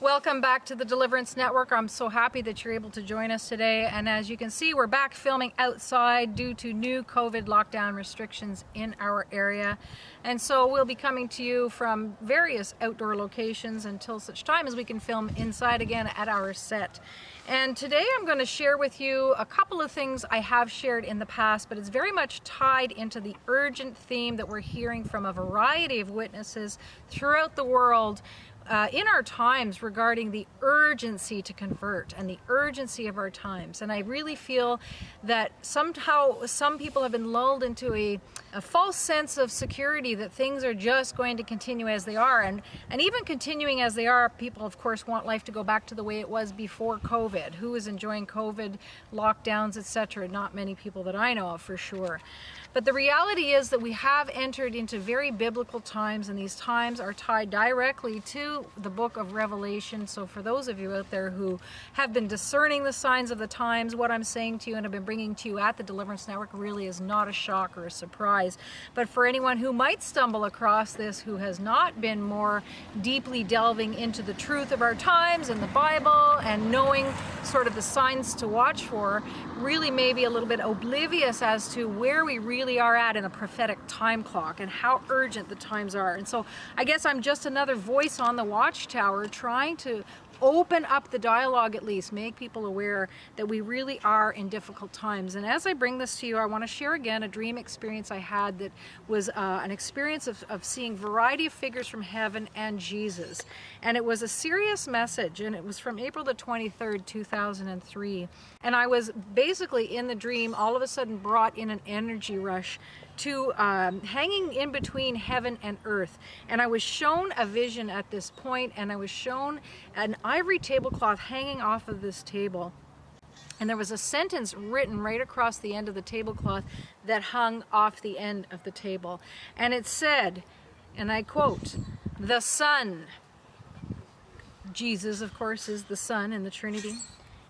Welcome back to the Deliverance Network. I'm so happy that you're able to join us today. And as you can see, we're back filming outside due to new COVID lockdown restrictions in our area. And so we'll be coming to you from various outdoor locations until such time as we can film inside again at our set. And today I'm going to share with you a couple of things I have shared in the past, but it's very much tied into the urgent theme that we're hearing from a variety of witnesses throughout the world in our times regarding the urgency to convert and the urgency of our times. And I really feel that somehow some people have been lulled into a false sense of security that things are just going to continue as they are. And even continuing as they are, people of course want life to go back to the way it was before COVID. Who is enjoying COVID, lockdowns, etc.? Not many people that I know of for sure. But the reality is that we have entered into very biblical times, and these times are tied directly to the book of Revelation. So for those of you out there who have been discerning the signs of the times, what I'm saying to you and have been bringing to you at the Deliverance Network really is not a shock or a surprise. But for anyone who might stumble across this, who has not been more deeply delving into the truth of our times and the Bible and knowing sort of the signs to watch for, really may be a little bit oblivious as to where we really are at in a prophetic time clock and how urgent the times are. And so I guess I'm just another voice on the watchtower trying to open up the dialogue, at least make people aware that we really are in difficult times. And as I bring this to you, I want to share again a dream experience I had that was an experience of seeing variety of figures from heaven and Jesus. And it was a serious message, and it was from April the 23rd, 2003. And I was basically in the dream all of a sudden brought in an energy rush to hanging in between heaven and earth. And I was shown a vision at this point, and I was shown an ivory tablecloth hanging off of this table. And there was a sentence written right across the end of the tablecloth that hung off the end of the table. And it said, and I quote, "The Son," Jesus of course is the Son in the Trinity,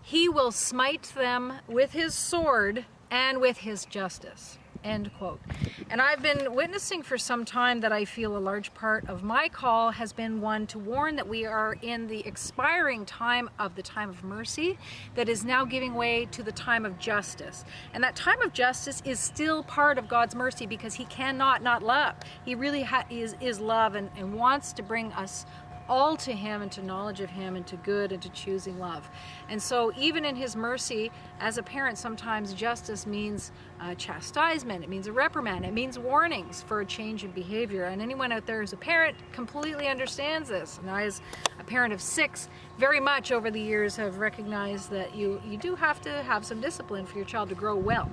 "He will smite them with his sword and with his justice." End quote. And I've been witnessing for some time that I feel a large part of my call has been one to warn that we are in the expiring time of the time of mercy that is now giving way to the time of justice. And that time of justice is still part of God's mercy because he cannot not love. He really is love and wants to bring us all to him and to knowledge of him and to good and to choosing love. And so even in his mercy, as a parent, sometimes justice means chastisement, it means a reprimand, it means warnings for a change in behavior. And anyone out there who's a parent completely understands this. And I, as a parent of 6, very much over the years have recognized that you do have to have some discipline for your child to grow well.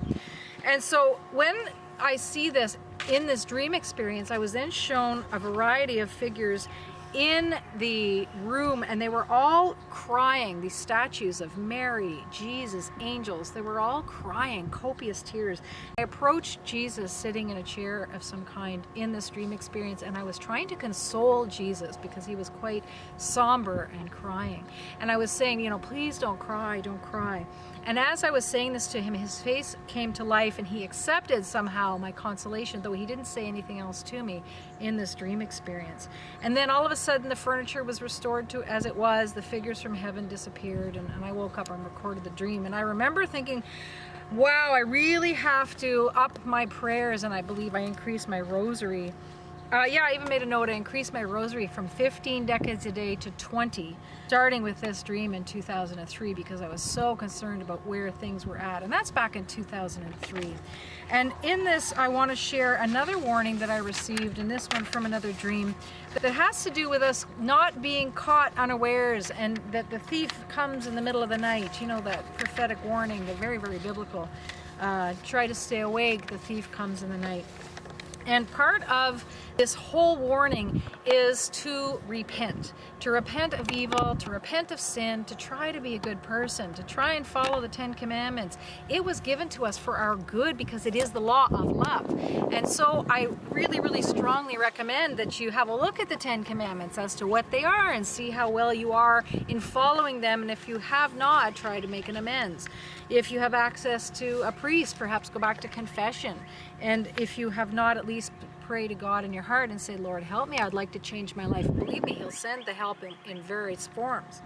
And so when I see this in this dream experience, I was then shown a variety of figures in the room, and they were all crying. These statues of Mary, Jesus, angels, they were all crying copious tears. I approached Jesus sitting in a chair of some kind in this dream experience, and I was trying to console Jesus because he was quite somber and crying. And I was saying, please don't cry, don't cry. And as I was saying this to him, his face came to life, and he accepted somehow my consolation, though he didn't say anything else to me in this dream experience. And then all of a sudden the furniture was restored to as it was, the figures from heaven disappeared, and I woke up and recorded the dream. And I remember thinking, wow, I really have to up my prayers, and I believe I increased my rosary. I even made a note. I increased my rosary from 15 decades a day to 20, starting with this dream in 2003, because I was so concerned about where things were at. And that's back in 2003. And in this, I want to share another warning that I received, and this one from another dream, that has to do with us not being caught unawares, and that the thief comes in the middle of the night. That prophetic warning, the very, very biblical. Try to stay awake, the thief comes in the night. And part of this whole warning is to repent of evil, to repent of sin, to try to be a good person, to try and follow the 10 Commandments. It was given to us for our good because it is the law of love. And so I really, really strongly recommend that you have a look at the 10 Commandments as to what they are and see how well you are in following them. And if you have not, try to make an amends. If you have access to a priest, perhaps go back to confession. And if you have not, at least pray to God in your heart and say, Lord, help me. I'd like to change my life. Believe me, he'll send the help in various forms.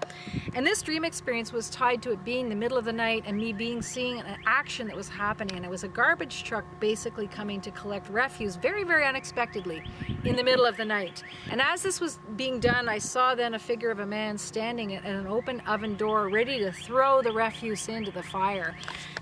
And this dream experience was tied to it being the middle of the night and me seeing an action that was happening. And it was a garbage truck basically coming to collect refuse very, very unexpectedly in the middle of the night. And as this was being done, I saw then a figure of a man standing at an open oven door ready to throw the refuse into the fire.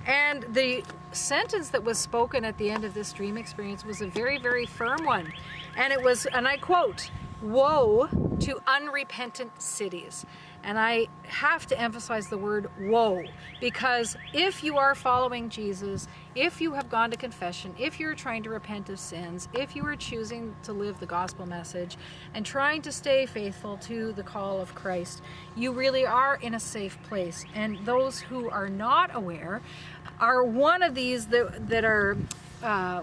And the sentence that was spoken at the end of this dream experience was a very, very firm one. And it was, and I quote, "Woe to unrepentant cities." And I have to emphasize the word woe, because if you are following Jesus, if you have gone to confession, if you're trying to repent of sins, if you are choosing to live the gospel message and trying to stay faithful to the call of Christ, you really are in a safe place. And those who are not aware are one of these that are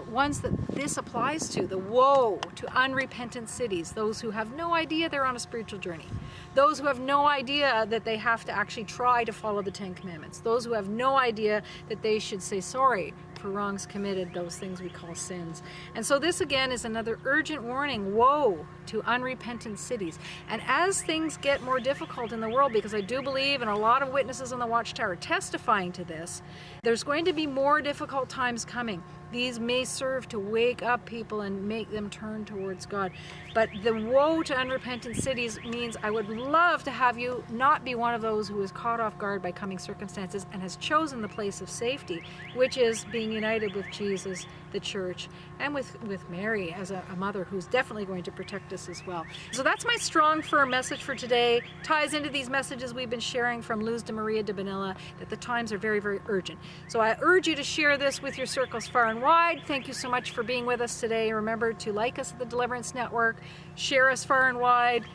ones that this applies to. The woe to unrepentant cities, those who have no idea they're on a spiritual journey, those who have no idea that they have to actually try to follow the 10 Commandments, those who have no idea that they should say sorry for wrongs committed, those things we call sins. And so this again is another urgent warning. Woe to unrepentant cities. And as things get more difficult in the world, because I do believe, and a lot of witnesses on the Watchtower testifying to this, there's going to be more difficult times coming. These may serve to wake up people and make them turn towards God. But the woe to unrepentant cities means I would love to have you not be one of those who is caught off guard by coming circumstances and has chosen the place of safety, which is being united with Jesus, the church, and with Mary as a mother who's definitely going to protect us as well. So that's my strong, firm message for today. Ties into these messages we've been sharing from Luz de Maria de Benilla, that the times are very, very urgent. So I urge you to share this with your circles far and wide. Thank you so much for being with us today. Remember to like us at the Deliverance Network, share us far and wide,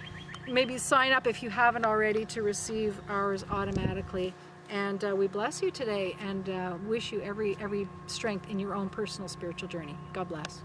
maybe sign up if you haven't already to receive ours automatically. And we bless you today and wish you every strength in your own personal spiritual journey. God bless.